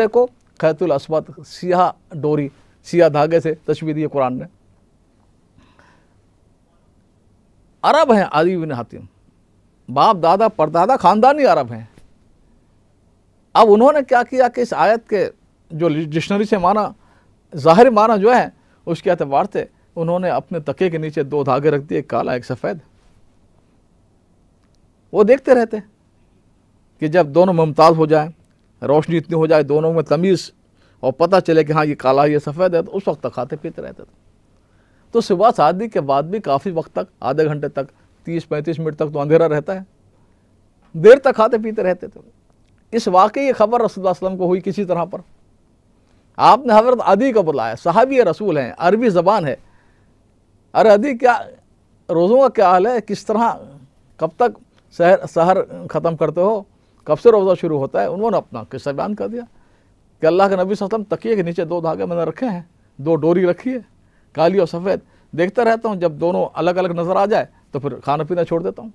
को खैतुल अस्वद, सियाह डोरी, सियाह धागे से तशबीह दी है कुरान ने। अरब हैं अदी बिन हातिम, बाप दादा परदादा खानदानी अरब हैं। अब उन्होंने क्या किया कि इस आयत के जो डिक्शनरी से माना, ज़ाहिर माना जो है उसके एतबार से उन्होंने अपने तकिए के नीचे दो धागे रख दिए, एक काला एक सफ़ेद। वो देखते रहते कि जब दोनों मुमताज़ हो जाए, रोशनी इतनी हो जाए दोनों में तमीज़ और पता चले कि हाँ ये काला ये सफ़ेद है, तो उस वक्त तक खाते पीते रहते थे। तो सुबह शादी के बाद भी काफ़ी वक्त तक, आधे घंटे तक, 30-35 मिनट तक तो अंधेरा रहता है, देर तक खाते पीते रहते थे। इस वाकई ये खबर रसूलुल्लाह सल्लल्लाहु अलैहि वसल्लम को हुई किसी तरह पर। आपने हज़रत अदी को बुलाया, सहाबी रसूल हैं, अरबी ज़बान है। अरे अदी क्या रोज़ों का क्या हाल है, किस तरह, कब तक सहर ख़त्म करते हो, कब से रोज़ा शुरू होता है। उन्होंने अपना किस्सा बयान कर दिया कि अल्लाह के नबी सल्लल्लाहु अलैहि वसल्लम तकिए के नीचे दो धागे मैंने रखे हैं, दो डोरी रखी है, काली और सफ़ेद। देखता रहता हूँ, जब दोनों अलग अलग नज़र आ जाए तो फिर खाना पीना छोड़ देता हूँ।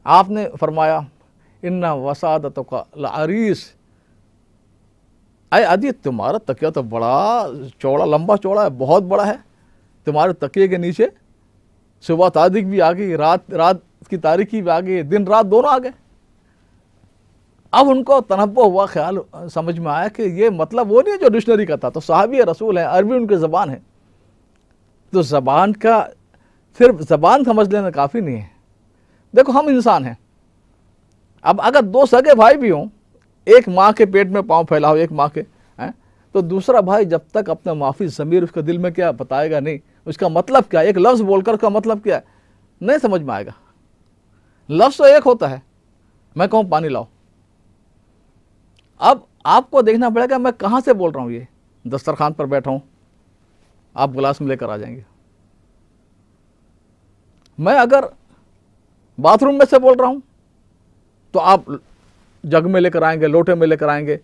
आपने फरमाया इन्ना वसादतों का लारीस, अय अदी तुम्हारा तकिया तो बड़ा चौड़ा, लंबा चौड़ा है, बहुत बड़ा है। तुम्हारे तकिए के नीचे सुबह तारीख भी आ गई, रात की तारीखी भी आ गई, दिन रात दोनों आ गए। अब उनको तनब्बो हुआ, ख्याल समझ में आया कि ये मतलब वो नहीं है जो डिक्शनरी का था। तो सहाबी रसूल है, अरबी उनकी ज़बान है, तो ज़बान का सिर्फ ज़बान समझ लेना काफ़ी नहीं है। देखो हम इंसान हैं, अब अगर दो सगे भाई भी हों, एक माँ के पेट में पाँव फैला हो, एक माँ के हैं, तो दूसरा भाई जब तक अपना माफी ज़मीर उसके दिल में क्या बताएगा नहीं, उसका मतलब क्या है, एक लफ्ज़ बोलकर का मतलब क्या है, नहीं समझ में आएगा। लफ्ज़ तो एक होता है, मैं कहूँ पानी लाओ, अब आपको देखना पड़ेगा मैं कहाँ से बोल रहा हूँ। ये दस्तरखान पर बैठा हूँ, आप गिलास में लेकर आ जाएंगे। मैं अगर बाथरूम में से बोल रहा हूँ तो आप जग में लेकर आएंगे, लोटे में लेकर आएंगे,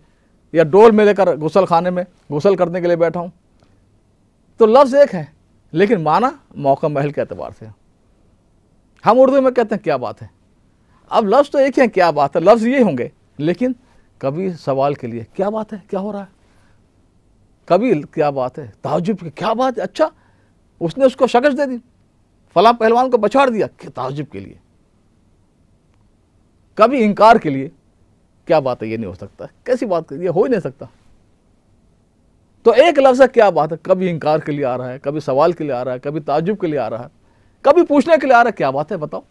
या डोल में लेकर गुसल खाने में गुसल करने के लिए बैठा हूँ। तो लफ्ज़ एक है लेकिन माना मौका महल के एतबार से। हम उर्दू में कहते हैं क्या बात है, अब लफ्ज़ तो एक ही है, क्या बात है, लफ्ज़ ये होंगे, लेकिन कभी सवाल के लिए क्या बात है, क्या हो रहा है, कभी क्या बात है, ताज्जुब की क्या बात है, अच्छा उसने उसको शकस दे दी, फला पहलवान को बछाड़ दिया, ताज्जुब के लिए, कभी इनकार के लिए, क्या बात है, ये नहीं हो सकता, कैसी बात, ये हो ही नहीं सकता। तो एक लफ्ज़ है क्या बात है, कभी इनकार के लिए आ रहा है, कभी सवाल के लिए आ रहा है, कभी ताज्जुब के लिए आ रहा है, कभी पूछने के लिए आ रहा है, क्या बात है बताओ।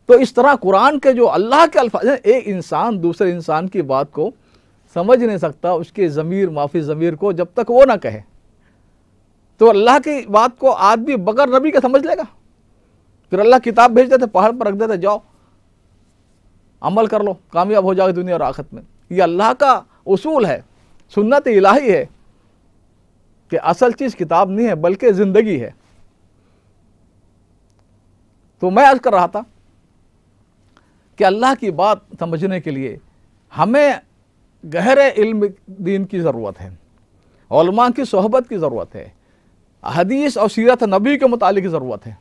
तो इस तरह कुरान के जो अल्लाह के अल्फाज हैं, एक इंसान दूसरे इंसान की बात को समझ नहीं सकता, उसके ज़मीर माफी ज़मीर को जब तक वो ना कहे। तो अल्लाह की बात को आदमी बगैर नबी के समझ लेगा, फिर अल्लाह किताब भेज देते, पहाड़ पर रख देते, जाओ अमल कर लो, कामयाब हो जाओगे दुनिया और आखिरत में। ये अल्लाह का उसूल है, सुन्नत इलाही है कि असल चीज़ किताब नहीं है बल्कि ज़िंदगी है। तो मैं अर्ज़ कर रहा था कि अल्लाह की बात समझने के लिए हमें गहरे इल्म दीन की ज़रूरत है, उलमा की सोहबत की ज़रूरत है, हदीस और सीरत नबी के मुतालिक की ज़रूरत है।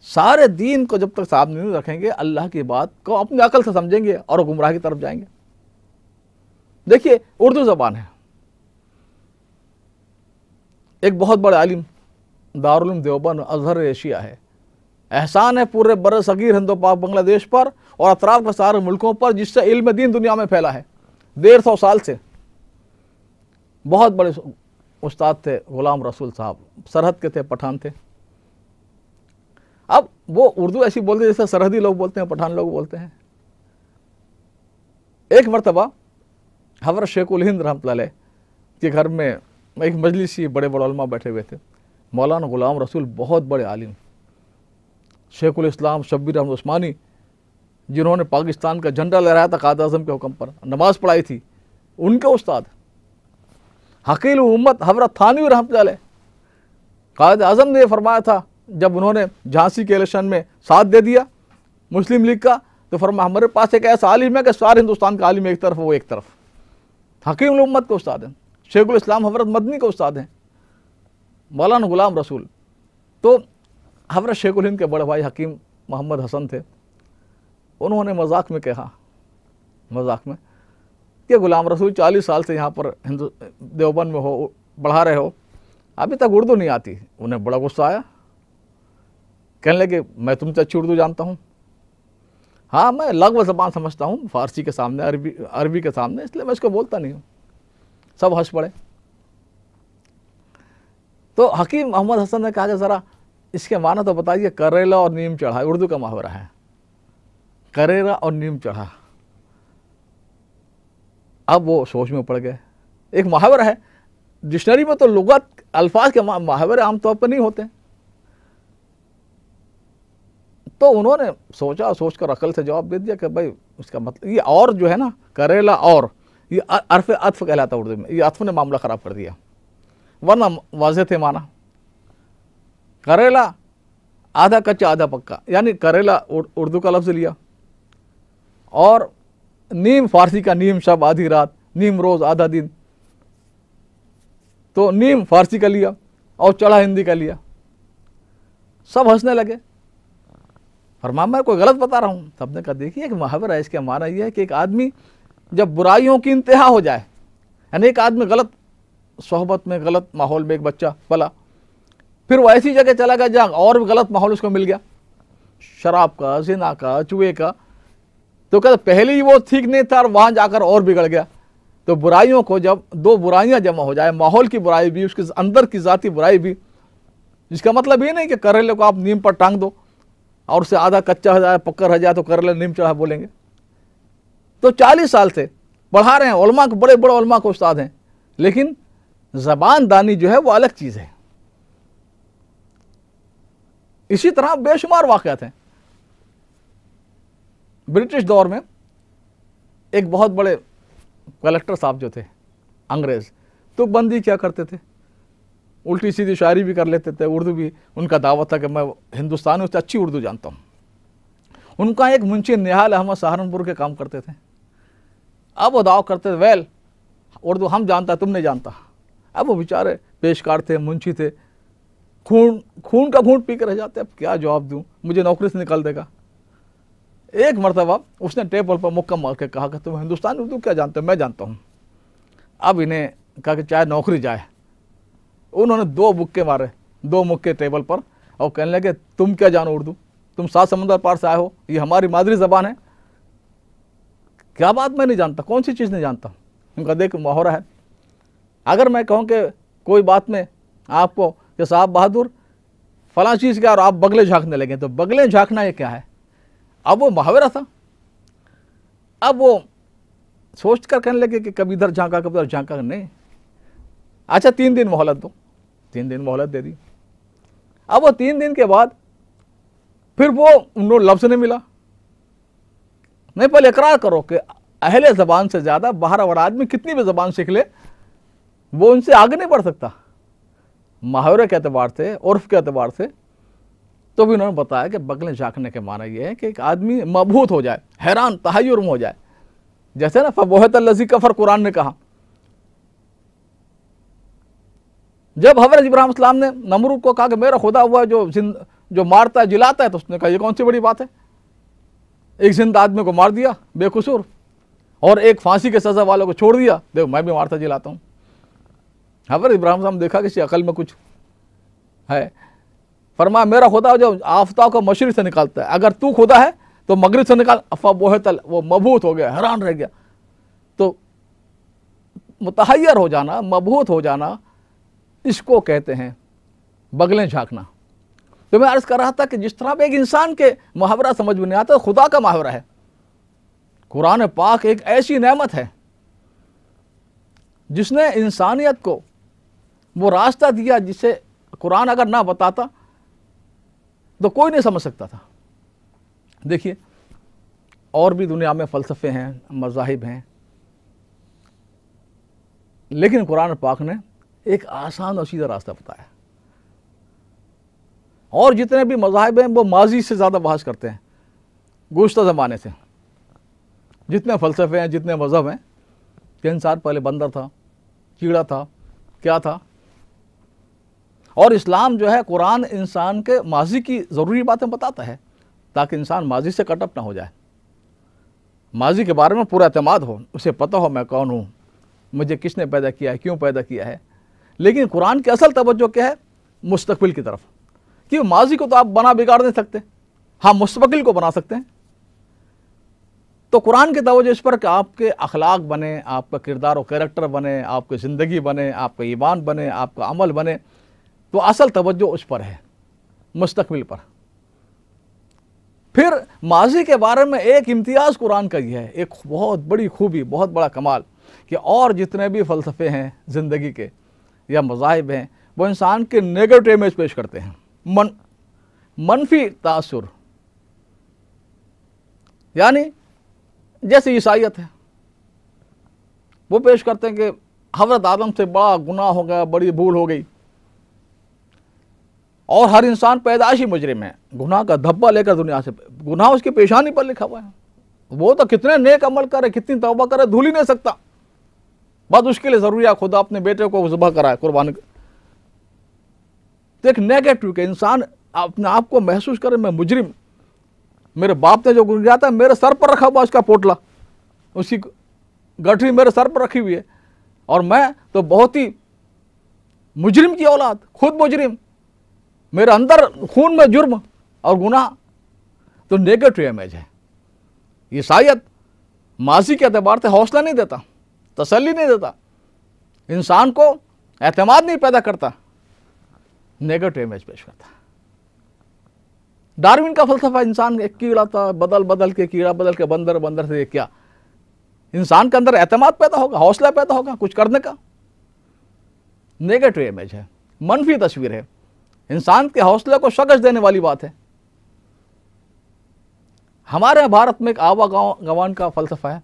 सारे दीन को जब तक सामने नहीं रखेंगे, अल्लाह की बात को अपनी अकल से समझेंगे और गुमराह की तरफ जाएंगे। देखिए उर्दू ज़बान है, एक बहुत बड़े आलिम दारुल उलूम देवबंद अज़हर एशिया है, एहसान है पूरे बर सगीर हिंदो पाक बांग्लादेश पर और अतराफ के सारे मुल्कों पर, जिससे इल्म दीन दुनिया में फैला है 150 साल से। बहुत बड़े उस्ताद थे गुलाम रसूल साहब, सरहद के थे, पठान थे। अब वो उर्दू ऐसी बोलते जैसे सरहदी लोग बोलते हैं, पठान लोग बोलते हैं। एक मरतबा हज़रत शेखुल हिंद रहमतुल्लाह अलैह के घर में एक मजलिसी बड़े बड़े उलमा बैठे हुए थे। मौलाना गुलाम रसूल बहुत बड़े आलिम, शेखुल इस्लाम शब्बीर अहमद उस्मानी, जिन्होंने पाकिस्तान का झंडा लहराया था कायद आज़म के हुक्म पर, नमाज़ पढ़ाई थी, उनके उस्ताद हकील उम्मत हज़रत थानवी रहमतुल्लाह अलैह। कायद आज़म ने फरमाया था जब उन्होंने झांसी के इलेक्शन में साथ दे दिया मुस्लिम लीग का, तो फरमाया हमारे पास एक ऐसा आलिम है कि सारे हिंदुस्तान का आलिम एक तरफ, वो एक तरफ। हकीम उम्मत के उस्ताद हैं, शेखुल इस्लाम हज़रत मदनी के उस्ताद हैं मौलाना गुलाम रसूल। तो हज़रत शेखुल हिंद के बड़े भाई हकीम मोहम्मद हसन थे, उन्होंने मजाक में कहा, मजाक में, कि गुलाम रसूल 40 साल से यहाँ पर हिंदू देवबंद में हो, पढ़ा रहे हो, अभी तक उर्दू नहीं आती। उन्हें बड़ा गुस्सा आया, कहने लगे मैं तुमसे अच्छी उर्दू जानता हूँ। हाँ, मैं लगभग ज़बान समझता हूँ फारसी के सामने, अरबी के सामने, इसलिए मैं इसको बोलता नहीं हूँ। सब हंस पड़े। तो हकीम मोहम्मद हसन ने कहा कि ज़रा इसके माना तो बताइए। करेला और नीम चढ़ा, उर्दू का मुहावरा है, करेला और नीम चढ़ा। अब वो सोच में पड़ गए। एक मुहावरा है, डिक्शनरी में तो लुगत अल्फाज के मुहावरे आमतौर पर नहीं होते। तो उन्होंने सोचा, सोचकर अकल से जवाब दे दिया कि भाई उसका मतलब ये और जो है ना, करेला और ये अर्फ अत्फ कहलाता उर्दू में, ये अत्फ ने मामला ख़राब कर दिया, वरना वाज़ेह थे माना। करेला आधा कच्चा आधा पक्का, यानी करेला उर्दू का लफ्ज़ लिया, और नीम फारसी का नीम शब आधी रात, नीम रोज़ आधा दिन, तो नीम फारसी का लिया और चढ़ा हिंदी का लिया। सब हंसने लगे। फरमाया मैं कोई गलत बता रहा हूँ? सबने कहा देखिए, एक मुहावरा है, इसका माना यह है कि एक आदमी जब बुराइयों की इंतहा हो जाए, यानी एक आदमी गलत सोहबत में, गलत माहौल में एक बच्चा पला, फिर वो ऐसी जगह चला गया जहाँ और भी गलत माहौल उसको मिल गया, शराब का, जिना का, जुए का, तो कहते पहले ही वो ठीक नहीं था और वहाँ जाकर और बिगड़ गया। तो बुराइयों को जब दो बुराइयाँ जमा हो जाए, माहौल की बुराई भी, उसके अंदर की ज़ाती बुराई भी, जिसका मतलब ये नहीं कि करेले को आप नीम पर टांग दो और उसे आधा कच्चा हो जाए, पक्का रह जाए तो करेले नीम चढ़ा बोलेंगे। तो 40 साल से पढ़ा रहे हैं, उलमा के बड़े बड़े उलमा के उस्ताद हैं, लेकिन ज़बान दानी जो है वो अलग चीज़ है। इसी तरह बेशुमार वाक़यात हैं। ब्रिटिश दौर में एक बहुत बड़े कलेक्टर साहब जो थे अंग्रेज़, तो बंदी क्या करते थे, उल्टी सीधी शायरी भी कर लेते थे, उर्दू भी उनका दावा था कि मैं हिंदुस्तानी से अच्छी उर्दू जानता हूँ। उनका एक मुंशी निहाल अहमद सहारनपुर के काम करते थे। अब वो दावा करते थे वेल उर्दू हम जानता, तुम नहीं जानता। अब वो बेचारे पेशकार थे, मुंशी थे, खून का घूंट पी कर रह जाते। अब क्या जवाब दूँ, मुझे नौकरी से निकाल देगा। एक मरतबा उसने टेबल पर मुक्का मार के कहा कि तुम हिंदुस्तानी उर्दू क्या जानते हो? मैं जानता हूँ। अब इन्हें कहा कि चाहे नौकरी जाए। उन्होंने 2 मुक्के मारे, 2 मुक्के टेबल पर, और कहने लगे तुम क्या जानो उर्दू, तुम 7 समंदर पार से आए हो, ये हमारी मादरी ज़बान है। क्या बात मैं नहीं जानता, कौन सी चीज़ नहीं जानता? उनका देख मुहावरा है, अगर मैं कहूँ कि कोई बात में आपको कि साहब बहादुर फलां चीज़ क्या, और आप बगले झाँकने लगे, तो बगले झाँकना ये क्या है? अब वो मुहावरा था। अब वो सोच कर कहने लगे कि कभी इधर झाँका कभी उधर झाँका। नहीं, अच्छा 3 दिन मोहलत दो। 3 दिन मोहलत दे दी। अब वो 3 दिन के बाद फिर वो उनको लफ्ज़ नहीं मिला। नहीं, पहले इकरार करो कि अहले ज़बान से ज़्यादा बाहर वाला आदमी कितनी भी ज़बान सीख ले वो उनसे आगे नहीं बढ़ सकता, मुहावरे के एतबार से, उर्फ के एतबार से। तो भी उन्होंने बताया कि बगलें झाँकने के माना यह है कि एक आदमी मबहूत हो जाए, हैरान तहय्युर में हो जाए, जैसे ना फबुहतल्लज़ी कफ़र कुरान ने कहा। जब हज़रत इब्राहिम अलैहिस्सलाम ने नमरूद को कहा कि मेरा खुदा हुआ जो मारता है जिलाता है, तो उसने कहा ये कौन सी बड़ी बात है, एक जिंदा आदमी को मार दिया बेकसूर, और एक फांसी के सज़ा वालों को छोड़ दिया, देखो मैं भी मारता जिलाता हूँ। हज़रत इब्राहिम अलैहिस्सलाम देखा कि अकल में कुछ है। फरमाया मेरा खुदा जो आफ्ताब को मशरिक़ से निकालता है, अगर तू खुदा है तो मगरिब से निकाल। फबुहतल, वो मबहूत हो गया, हैरान रह गया। तो मुतहय्यर हो जाना, मबहूत हो जाना, इसको कहते हैं बगलें झाँकना। तो मैं अर्ज़ कर रहा था कि जिस तरह एक इंसान के मुहावरा समझ में नहीं आता, खुदा का मुहावरा है। कुरान पाक एक ऐसी नेमत है जिसने इंसानियत को वो रास्ता दिया जिसे कुरान अगर ना बताता तो कोई नहीं समझ सकता था। देखिए, और भी दुनिया में फ़लसफ़े हैं, मज़ाहिब हैं, लेकिन कुरान पाक ने एक आसान और सीधा रास्ता बताया। और जितने भी मज़ाहिब हैं वो माजी से ज़्यादा बहस करते हैं, गुज़श्ता ज़माने से। जितने फ़लसफ़े हैं, जितने मज़हब हैं, कि इंसान पहले बंदर था, कीड़ा था, क्या था। और इस्लाम जो है, कुरान इंसान के माजी की ज़रूरी बातें बताता है ताकि इंसान माजी से कटअप ना हो जाए। माजी के बारे में पूरा एतमाद हो, उसे पता हो मैं कौन हूँ, मुझे किसने पैदा किया है, क्यों पैदा किया है। लेकिन कुरान की असल तवज्जो क्या है? मुस्तकबिल की तरफ, कि माजी को तो आप बना बिगाड़ नहीं सकते, हाँ मुस्तकबिल को बना सकते हैं। तो कुरान की तवज्जो इस पर कि आपके अखलाक बने, आपका किरदार और कैरेक्टर बने, आपकी ज़िंदगी बने, आपका ईमान बने, आपका अमल बने। तो असल तवज्जो उस पर है, मुस्तकबिल पर। फिर माजी के बारे में एक इम्तियाज़ कुरान का यह है, एक बहुत बड़ी खूबी, बहुत बड़ा कमाल, कि और जितने भी फ़लसफ़े हैं ज़िंदगी के या मज़ाहिब हैं, वो इंसान के नेगेटिव इमेज पेश करते हैं, मनफी तासुर। यानी जैसे ईसाइयत है, वो पेश करते हैं कि हज़रत आदम से बड़ा गुनाह हो गया, बड़ी भूल हो गई, और हर इंसान पैदाइशी मुजरिम है, गुनाह का धब्बा लेकर दुनिया से, गुनाह उसकी पेशानी पर लिखा हुआ है। वो तो कितने नेक अमल करे, कितनी तौबा करे, धूल ही नहीं सकता। बस उसके लिए ज़रूरी है खुदा अपने बेटे को ज़िबा कराए, कुर्बानी। तो एक नेगेटिव के इंसान अपने आप को महसूस करे, मैं मुजरिम, मेरे बाप ने जो गुनाह किया था मेरे सर पर रखा हुआ, उसका पोटला, उसकी गठरी मेरे सर पर रखी हुई है, और मैं तो बहुत ही मुजरिम की औलाद, खुद मुजरिम, मेरे अंदर खून में जुर्म और गुनाह। तो नेगेटिव इमेज है। ईसाइयत माजी के एतबार से हौसला नहीं देता, तसल्ली नहीं देता, इंसान को एतमाद नहीं पैदा करता, नेगेटिव इमेज पेश करता। डार्विन का फलसफा, इंसान एक कीड़ा था, बदल बदल के कीड़ा, बदल के बंदर, बंदर से क्या, इंसान के अंदर एतमाद पैदा होगा, हौसला पैदा होगा कुछ करने का। नेगेटिव इमेज है, मनफी तस्वीर है, इंसान के हौसले को शकश देने वाली बात है। हमारे भारत में एक आवा गवान का फलसफा है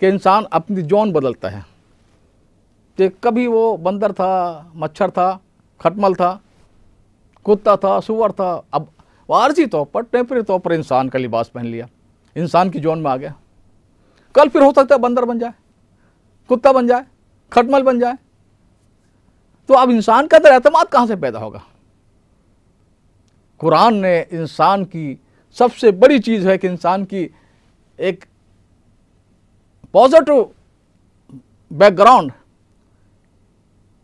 कि इंसान अपनी जौन बदलता है, कि कभी वो बंदर था, मच्छर था, खटमल था, कुत्ता था, सुअर था, अब वारसी तौर पर, टेम्परेरी तौर पर इंसान का लिबास पहन लिया, इंसान की जौन में आ गया। कल फिर हो सकता है बंदर बन जाए, कुत्ता बन जाए, खटमल बन जाए। तो अब इंसान के अंदर एतमाद कहाँ से पैदा होगा? कुरान ने इंसान की सबसे बड़ी चीज़ है कि इंसान की एक पॉजिटिव बैकग्राउंड,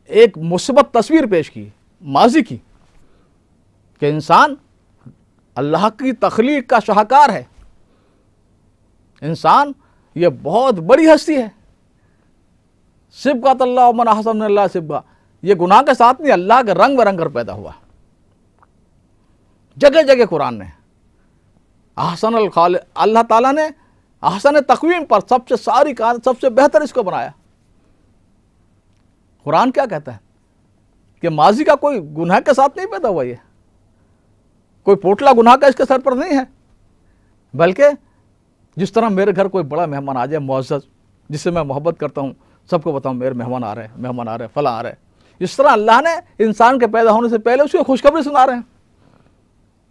एक मुस्बत तस्वीर पेश की माजी की, कि इंसान अल्लाह की तख्लीक का शाहकार है, इंसान ये बहुत बड़ी हस्ती है। सिब्गत अल्लाह मन अहसन अल्लाह सिब्गा, ये गुनाह के साथ नहीं, अल्लाह के रंग बरंग कर पैदा हुआ। जगह जगह कुरान ने अहसन अल खाल, अल्लाह ताला ने अहसन तक़वीम पर सबसे सारी कार सबसे बेहतर इसको बनाया। कुरान क्या कहता है कि माजी का कोई गुनाह के साथ नहीं पैदा हुआ, ये कोई पोटला गुनाह का इसके सर पर नहीं है, बल्कि जिस तरह मेरे घर कोई बड़ा मेहमान आ जाए, मुअज़्ज़ज़, जिससे मैं मोहब्बत करता हूँ, सबको बताऊँ मेरे मेहमान आ रहे हैं, मेहमान आ रहे हैं, फला आ रहे हैं, इस तरह अल्लाह ने इंसान के पैदा होने से पहले उसको खुशखबरी सुना रहे हैं,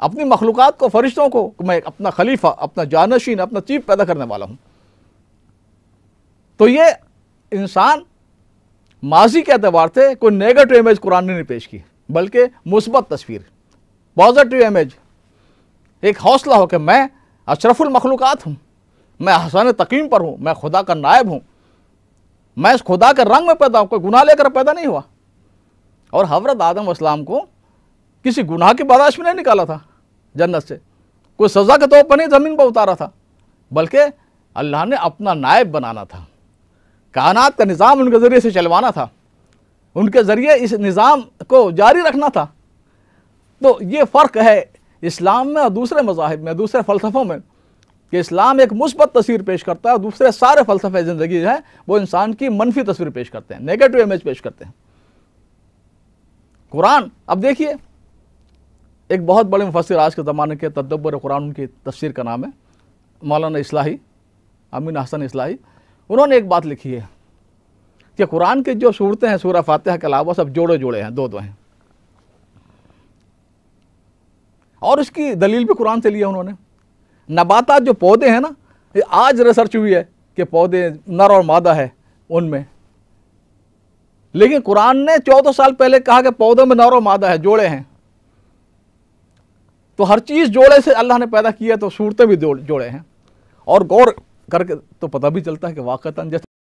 अपनी मखलूक़ात को, फरिश्तों को, मैं अपना खलीफा, अपना जानशीन, अपना चीफ पैदा करने वाला हूँ। तो ये इंसान माजी के एतबार से कोई नेगेटिव इमेज कुरान ने नहीं पेश की, बल्कि मुस्बत तस्वीर, पॉजिटिव इमेज, एक हौसला हो कि मैं अशरफुल मखलूक़ात हूँ, मैं हसन तक़वीम पर हूँ, मैं खुदा का नायब हूँ, मैं इस खुदा के रंग में पैदा हूँ, कोई गुनाह लेकर पैदा नहीं हुआ। और हज़रत आदम अलैहिस्सलाम को किसी गुनाह की बर्दाश्त में नहीं निकाला था जन्नत से, कोई सज़ा के तौर पर नहीं ज़मीन पर उतारा था, बल्कि अल्लाह ने अपना नायब बनाना था, कायनात का निज़ाम उनके ज़रिए से चलवाना था, उनके ज़रिए इस निज़ाम को जारी रखना था। तो ये फ़र्क है इस्लाम में और दूसरे मज़ाहिब में, दूसरे फ़लसफ़ों में, कि इस्लाम एक मुस्बत तस्वीर पेश करता है और दूसरे सारे फ़लसफ़े ज़िंदगी जो है वो इंसान की मनफी तस्वीर पेश करते हैं, नेगेटिव इमेज पेश करते हैं। कुरान, अब देखिए, एक बहुत बड़े मुफस्सिर आज के ज़माने के, तदब्बुर कुरान उनकी तफसीर का नाम है, मौलाना इस्लाही, अमीन हसन इस्लाही, उन्होंने एक बात लिखी है कि कुरान की जो सूरतें हैं, सूरह फातिहा के अलावा सब जोड़े जोड़े हैं, दो दो हैं, और इसकी दलील भी कुरान से लिया उन्होंने। नबातात जो पौधे हैं ना, ये आज रिसर्च हुई है कि पौधे नर और मादा है उनमें, लेकिन कुरान ने 14 साल पहले कहा कि पौधों में नर और मादा है, जोड़े हैं। तो हर चीज़ जोड़े से अल्लाह ने पैदा किया, तो सूरतें भी जोड़े हैं। और गौर करके तो पता भी चलता है कि वाकईतन जैसे